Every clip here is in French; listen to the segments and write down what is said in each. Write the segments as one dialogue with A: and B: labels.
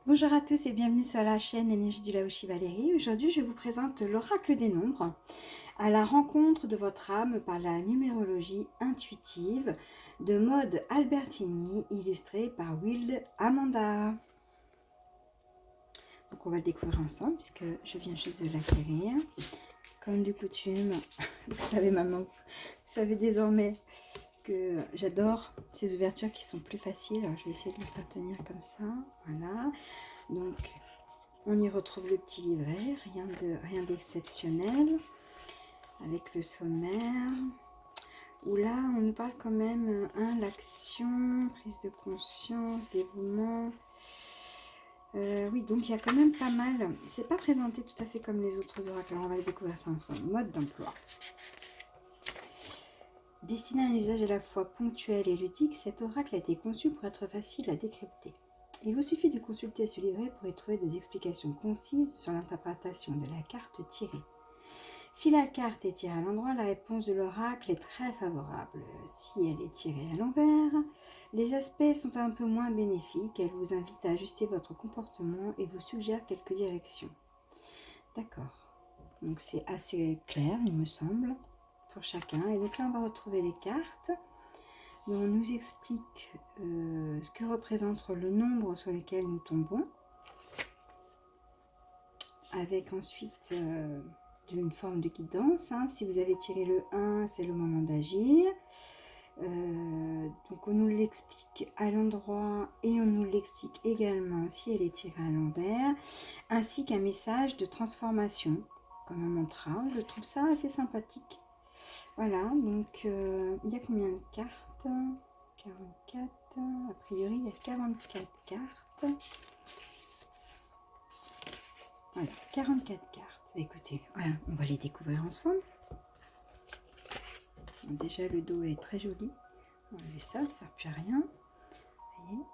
A: Bonjour à tous et bienvenue sur la chaîne Énergie du Laoshi Valérie. Aujourd'hui, je vous présente l'oracle des nombres à la rencontre de votre âme par la numérologie intuitive de Maud Albertini, illustrée par Wild Amanda. Donc on va le découvrir ensemble puisque je viens juste de l'acquérir. Comme de coutume, vous savez maintenant, vous savez désormais que j'adore ces ouvertures qui sont plus faciles. Alors je vais essayer de le faire tenir comme ça. Voilà. Donc on y retrouve le petit livret, rien d'exceptionnel, avec le sommaire, où là on nous parle quand même, l'action, prise de conscience, dévouement. Oui, donc il y a quand même pas mal, c'est pas présenté tout à fait comme les autres oracles, alors on va le découvrir ça ensemble. Mode d'emploi. Destiné à un usage à la fois ponctuel et ludique, cet oracle a été conçu pour être facile à décrypter. Il vous suffit de consulter ce livret pour y trouver des explications concises sur l'interprétation de la carte tirée. Si la carte est tirée à l'endroit, la réponse de l'oracle est très favorable. Si elle est tirée à l'envers, les aspects sont un peu moins bénéfiques. Elle vous invite à ajuster votre comportement et vous suggère quelques directions. D'accord. Donc c'est assez clair, il me semble, pour chacun. Et donc là, on va retrouver les cartes. Donc on nous explique ce que représente le nombre sur lequel nous tombons, avec ensuite d'une forme de guidance. Si vous avez tiré le 1, c'est le moment d'agir. Donc on nous l'explique à l'endroit et on nous l'explique également si elle est tirée à l'envers, ainsi qu'un message de transformation, comme un mantra. Je trouve ça assez sympathique. Voilà, donc il y a combien de cartes? 44. A priori, il y a 44 cartes. Voilà, 44 cartes. Écoutez, voilà, on va les découvrir ensemble. Bon, déjà, le dos est très joli. On va enlever ça, ça ne sert plus à rien. Vous voyez,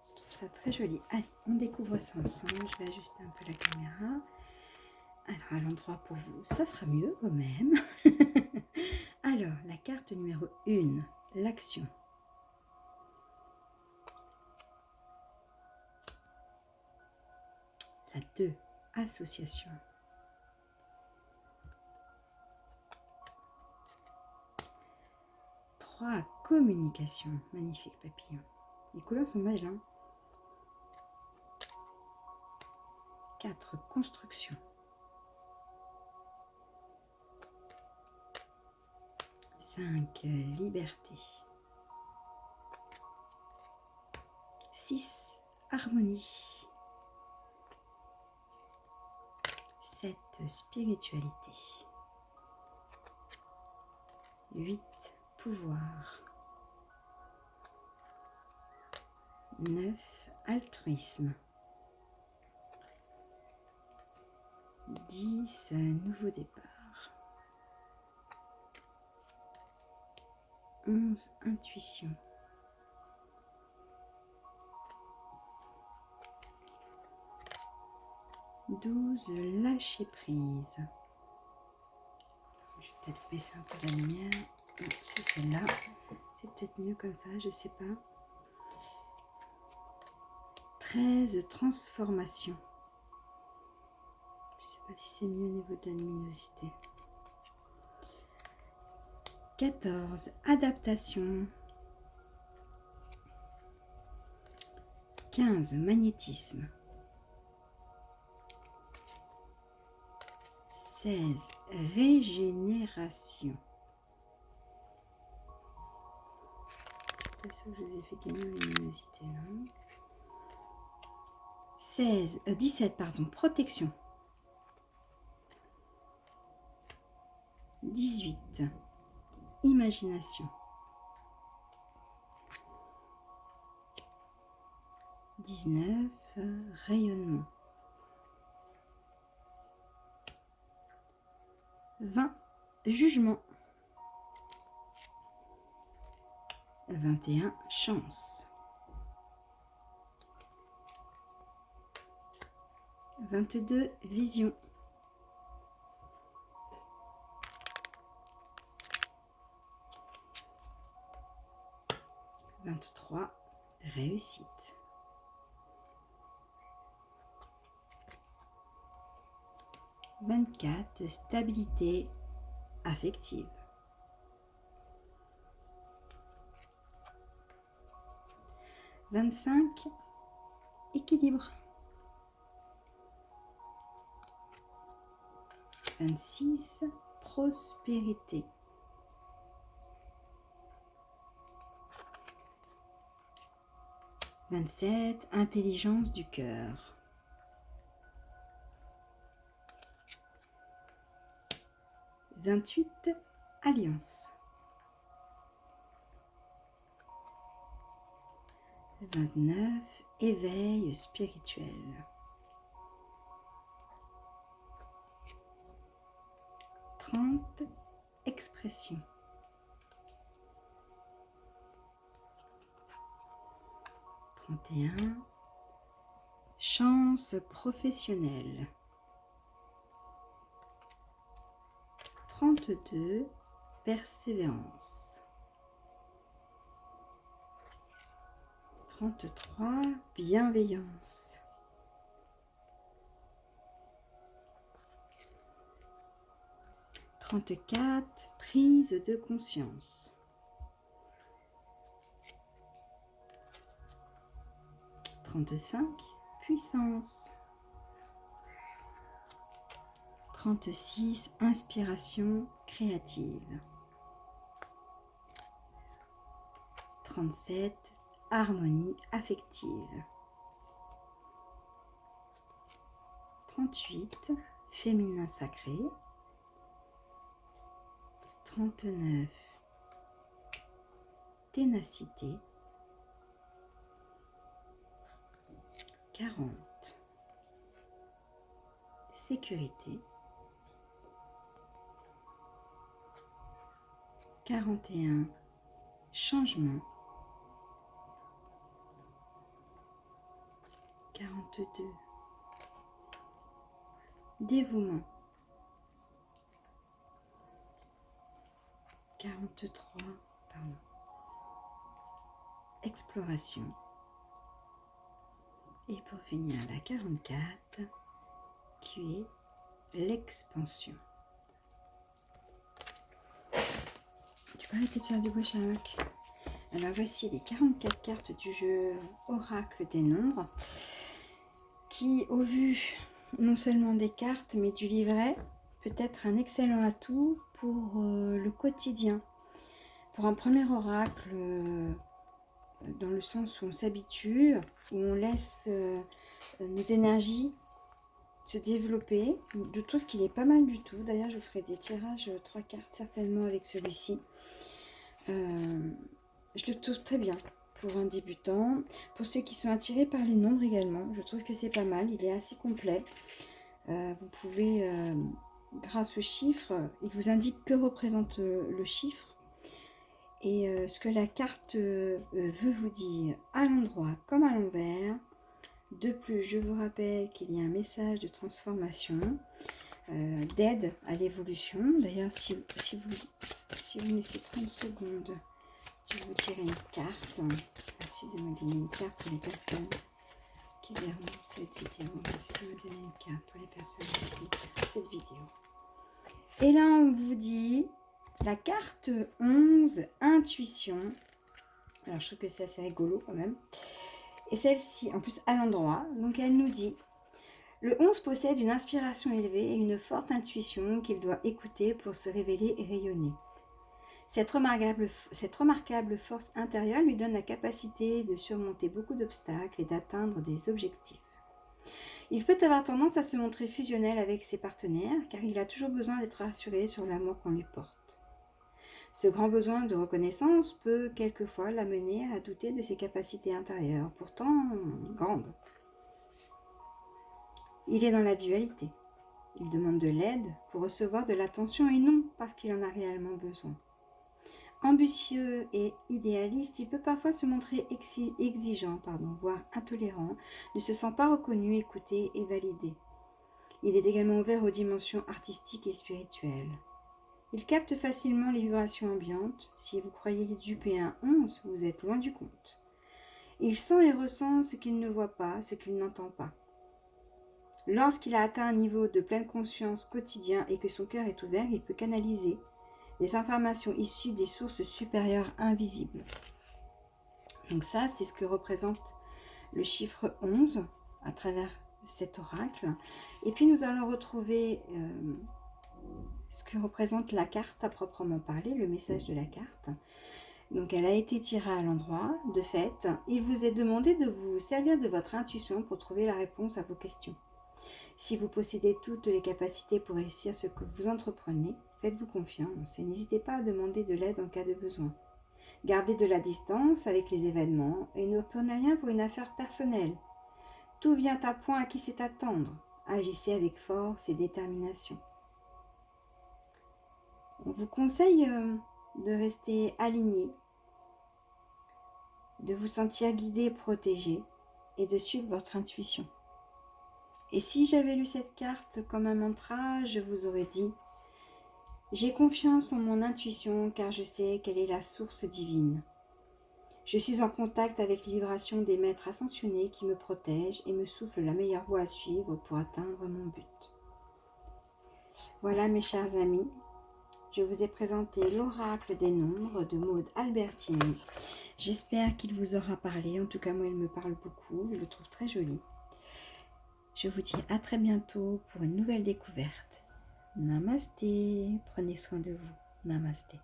A: je trouve ça très joli. Allez, on découvre ça ensemble. Je vais ajuster un peu la caméra. Alors, à l'endroit pour vous, ça sera mieux quand même. Alors, la carte numéro 1, l'action. La 2, association. 3, communication. Magnifique papillon. Les couleurs sont belles, hein. 4, construction. 5, liberté. 6, harmonie. 7, spiritualité. 8, pouvoir. 9, altruisme. 10, nouveau départ. 11, intuition. 12, lâcher prise. Je vais peut-être baisser un peu la lumière. Non, c'est celle-là. C'est peut-être mieux comme ça, je sais pas. 13, transformation. Je sais pas si c'est mieux au niveau de la luminosité. 14, adaptation. 15, magnétisme. 16, régénération. C'est sûr que je les ai fait gagner en luminosité. 17, pardon, protection. 18, imagination. 19, rayonnement. 20, jugement. 21, chance. 22, vision. 23, réussite. 24, stabilité affective. 25, équilibre. 26, prospérité. 27, intelligence du cœur. 28, alliance. 29, éveil spirituel. 30, expression. 31, chance professionnelle. 32, persévérance. 33, bienveillance. 34, prise de conscience. 35, puissance. 36, inspiration créative. 37, harmonie affective. 38, féminin sacré. 39, ténacité. 40, sécurité. 41, changement. 42, dévouement. 43, pardon, exploration. Et pour finir, la 44, qui est l'expansion. Tu peux arrêter de faire du bruit, Sherlock. Alors voici les 44 cartes du jeu Oracle des nombres, qui, au vu non seulement des cartes, mais du livret, peut être un excellent atout pour le quotidien. Pour un premier oracle, dans le sens où on s'habitue, où on laisse nos énergies se développer. Je trouve qu'il est pas mal du tout. D'ailleurs, je ferai des tirages 3 cartes certainement avec celui-ci. Je le trouve très bien pour un débutant. Pour ceux qui sont attirés par les nombres également, je trouve que c'est pas mal. Il est assez complet. Vous pouvez, grâce aux chiffres, il vous indique que représente le chiffre. Et ce que la carte veut vous dire à l'endroit comme à l'envers. De plus, je vous rappelle qu'il y a un message de transformation, d'aide à l'évolution. D'ailleurs, si vous me laissez 30 secondes, je vais vous tirer une carte. Merci de me donner une carte pour les personnes qui verront cette vidéo. Merci de me donner une carte pour les personnes qui verront cette vidéo. Et là, on vous dit la carte 11, intuition. Alors, je trouve que c'est assez rigolo quand même. Et celle-ci, en plus à l'endroit, donc elle nous dit: le 11 possède une inspiration élevée et une forte intuition qu'il doit écouter pour se révéler et rayonner. Cette remarquable force intérieure lui donne la capacité de surmonter beaucoup d'obstacles et d'atteindre des objectifs. Il peut avoir tendance à se montrer fusionnel avec ses partenaires car il a toujours besoin d'être rassuré sur l'amour qu'on lui porte. Ce grand besoin de reconnaissance peut quelquefois l'amener à douter de ses capacités intérieures, pourtant grandes. Il est dans la dualité. Il demande de l'aide pour recevoir de l'attention et non parce qu'il en a réellement besoin. Ambitieux et idéaliste, il peut parfois se montrer exigeant, voire intolérant, ne se sent pas reconnu, écouté et validé. Il est également ouvert aux dimensions artistiques et spirituelles. Il capte facilement les vibrations ambiantes. Si vous croyez duper un 11, vous êtes loin du compte. Il sent et ressent ce qu'il ne voit pas, ce qu'il n'entend pas. Lorsqu'il a atteint un niveau de pleine conscience quotidien et que son cœur est ouvert, il peut canaliser les informations issues des sources supérieures invisibles. Donc ça, c'est ce que représente le chiffre 11 à travers cet oracle. Et puis nous allons retrouver ce que représente la carte à proprement parler, le message de la carte. Donc elle a été tirée à l'endroit. De fait, il vous est demandé de vous servir de votre intuition pour trouver la réponse à vos questions. Si vous possédez toutes les capacités pour réussir ce que vous entreprenez, faites-vous confiance et n'hésitez pas à demander de l'aide en cas de besoin. Gardez de la distance avec les événements et ne prenez rien pour une affaire personnelle. Tout vient à point à qui sait attendre. Agissez avec force et détermination. On vous conseille de rester aligné, de vous sentir guidé, protégé et de suivre votre intuition. Et si j'avais lu cette carte comme un mantra, je vous aurais dit « J'ai confiance en mon intuition car je sais qu'elle est la source divine. Je suis en contact avec les vibrations des maîtres ascensionnés qui me protègent et me soufflent la meilleure voie à suivre pour atteindre mon but. » Voilà mes chers amis, je vous ai présenté l'oracle des nombres de Maud Albertini. J'espère qu'il vous aura parlé, en tout cas moi il me parle beaucoup, je le trouve très joli. Je vous dis à très bientôt pour une nouvelle découverte. Namasté, prenez soin de vous. Namasté.